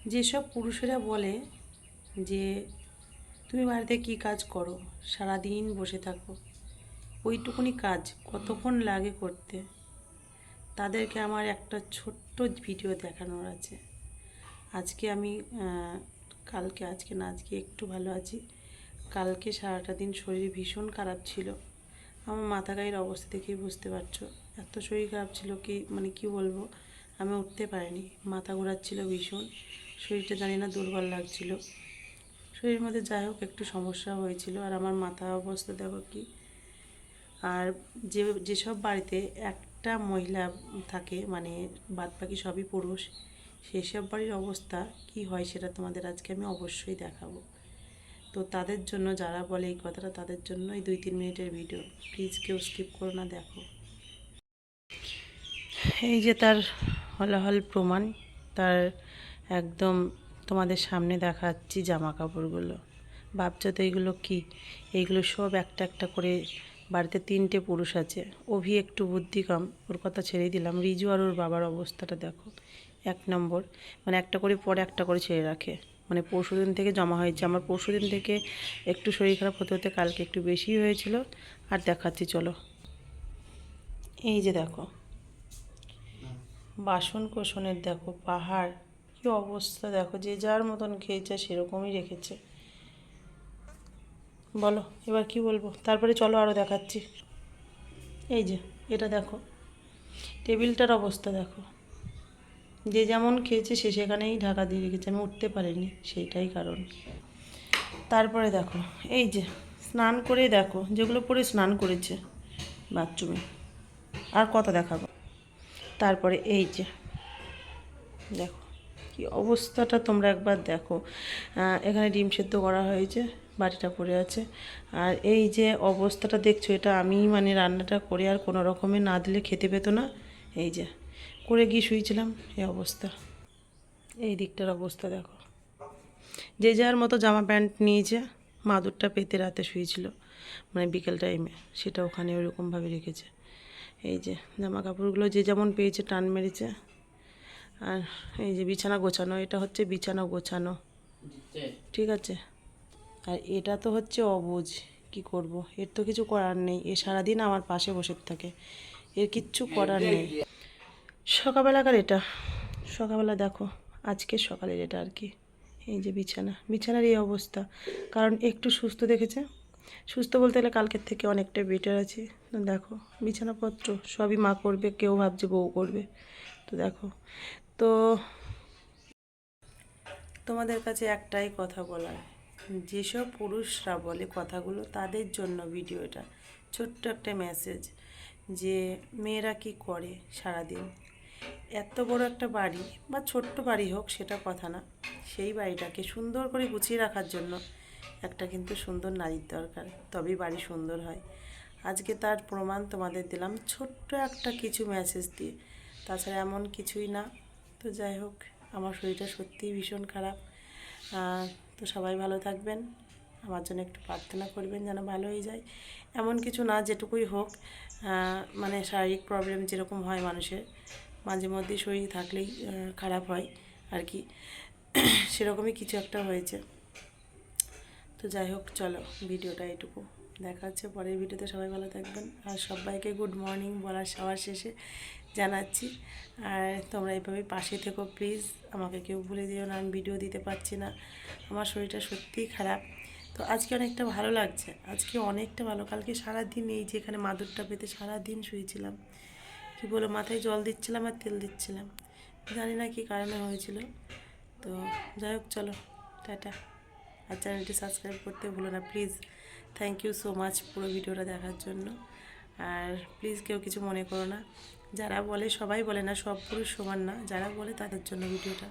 যেসব পুরুষেরা বলে যে তুমি বাড়িতে কী কাজ করো, সারাদিন বসে থাকো, ওইটুকুনি কাজ কতক্ষণ লাগে করতে, তাদেরকে আমার একটা ছোট্ট ভিডিও দেখানোর আছে। আজকে আমি আজকে একটু ভালো আছি। কালকে সারাটা দিন শরীর ভীষণ খারাপ ছিল। আমার মাথা গায়ের অবস্থা দেখেই বুঝতে পারছো, এত শরীর খারাপ ছিল কি কি বলবো। আমি উঠতে পারিনি, মাথা ঘোরাচ্ছিল ভীষণ, শরীরটা জানি না দুর্বল লাগছিল, শরীরের মধ্যে যাই হোক একটু সমস্যা হয়েছিল। আর আমার মাথা অবস্থা দেখো কি। আর যেসব বাড়িতে একটা মহিলা থাকে, মানে বাদবাকি সবই পুরুষ, সেসব বাড়ির অবস্থা কি হয় সেটা তোমাদের আজকে আমি অবশ্যই দেখাবো। তো তাদের জন্য, যারা বলে এই কথাটা, তাদের জন্য এই 2-3 মিনিটের ভিডিও, প্লিজ কেউ স্কিপ করো না, দেখো। এই যে তার হলাহল প্রমাণ, তার একদম তোমাদের সামনে দেখাচ্ছি জামা কাপড়গুলো। ভাবছো তো এইগুলো কি? এইগুলো সব একটা একটা করে, বাড়িতে 3টে পুরুষ আছে। অভি একটু বুদ্ধি কম, ওর কথা ছেড়েই দিলাম। রিজু আর ওর বাবার অবস্থাটা দেখো। 1 নম্বর, মানে একটা করে পরে একটা করে ছেড়ে রাখে। মানে পরশুদিন থেকে জমা হয়েছে। আমার পরশুদিন থেকে একটু শরীর খারাপ হতে হতে কালকে একটু বেশি হয়েছিল। আর দেখাচ্ছি চলো। এই যে দেখো, বাসন কোসনের দেখো পাহাড়, কি অবস্থা দেখো। যে যার মতন খেয়েছে সেরকমই রেখেছে। বলো এবার কি বলবো। তারপরে চলো আরও দেখাচ্ছি। এই যে এটা দেখো, টেবিলটার অবস্থা দেখো। যে যেমন খেয়েছে সে সেখানেই ঢাকা দিয়ে রেখেছে, আমি উঠতে পারিনি, সেইটাই কারণ। তারপরে দেখো, এই যে স্নান করে দেখো, যেগুলো পরে স্নান করেছে বাথরুমে। আর কত দেখাবো। তারপরে এই যে দেখো কি অবস্থাটা, তোমরা একবার দেখো। এখানে ডিম সেদ্ধ করা হয়েছে, বাটিটা পড়ে আছে। আর এই যে অবস্থাটা দেখছো, এটা আমি মানে রান্নাটা করে আর কোনো রকমে না দিলে খেতে পেতো না। এই যে করে গিয়ে শুয়েছিলাম, এই অবস্থা। এই দিকটার অবস্থা দেখো। যে যার মতো জামা প্যান্ট নিয়েছে, মাদুরটা পেতে রাতে শুয়েছিল, মানে বিকেল টাইমে, সেটা ওখানে ওরকমভাবে রেখেছে। এই যে জামা কাপড়গুলো যে যেমন পেয়েছে টান মেরেছে। আর এই যে বিছানা গোছানো, এটা হচ্ছে বিছানা গোছানো, ঠিক আছে। আর এটা তো হচ্ছে অবুঝ, কি করব, এর তো কিছু করার নেই। এ সারাদিন আমার পাশে বসে থাকে, এর কিচ্ছু করার নেই। সকালবেলাকার এটা, সকালবেলা দেখো, আজকে সকালের এটা আর কি। এই যে বিছানার এই অবস্থা, কারণ একটু সুস্থ দেখেছে। সুস্থ বলতে গেলে কালকের থেকে অনেকটা বেটার আছে। তো দেখো বিছানাপত্র সবই মা করবে, কেউ ভাবছে বউ করবে। তো দেখো, তো তোমাদের কাছে একটাই কথা বলার, যেসব পুরুষরা বলে কথাগুলো, তাদের জন্য ভিডিওটা। ছোট্ট একটা মেসেজ, যে মেয়েরা কি করে সারাদিন। এত বড় একটা বাড়ি বা ছোট্ট বাড়ি হোক সেটা কথা না, সেই বাড়িটাকে সুন্দর করে গুছিয়ে রাখার জন্য একটা কিন্তু সুন্দর নারীর দরকার, তবেই বাড়ি সুন্দর হয়। আজকে তার প্রমাণ তোমাদের দিলাম ছোট্ট একটা কিছু মেসেজ দিয়ে, তাছাড়া এমন কিছুই না। তো যাই হোক, আমার শরীরটা সত্যিই ভীষণ খারাপ। তো সবাই ভালো থাকবেন, আমার জন্য একটু প্রার্থনা করবেন যেন ভালো হয়ে যায়। এমন কিছু না, যেটুকুই হোক, মানে শারীরিক প্রবলেম যেরকম হয় মানুষের, মাঝে মধ্যে শরীর থাকলেই খারাপ হয় আর কি, সেরকমই কিছু একটা হয়েছে। তো যাই হোক, চলো ভিডিওটা এটুকু, দেখা হচ্ছে পরের ভিডিওতে। সবাই ভালো থাকবেন, আর সবাইকে গুড মর্নিং বলার সবার শেষে জানাচ্ছি। আর তোমরা এভাবেই পাশে থেকো প্লিজ, আমাকে কেউ ভুলে দিও না, আমি ভিডিও দিতে পারছি না, আমার শরীরটা সত্যিই খারাপ। তো আজকে অনেকটা ভালো লাগছে, আজকে অনেকটা ভালো। কালকে সারাদিন এই যে এখানে মাদুরটা পেতে সারাদিন শুয়েছিলাম, কী বলো, মাথায় জল দিচ্ছিলাম আর তেল দিচ্ছিলাম, জানি না কী কারণে হয়েছিল। তো যাই হোক, চলো টাটা। আর চ্যানেলটি সাবস্ক্রাইব করতে ভুলো না please. Thank you so much পুরো ভিডিওটা দেখার জন্য। আর প্লিজ কেউ কিছু মনে করো না, যারা বলে, সবাই বলে না, সব পুরুষ সমান না, যারা বলে তাদের জন্য ভিডিওটা।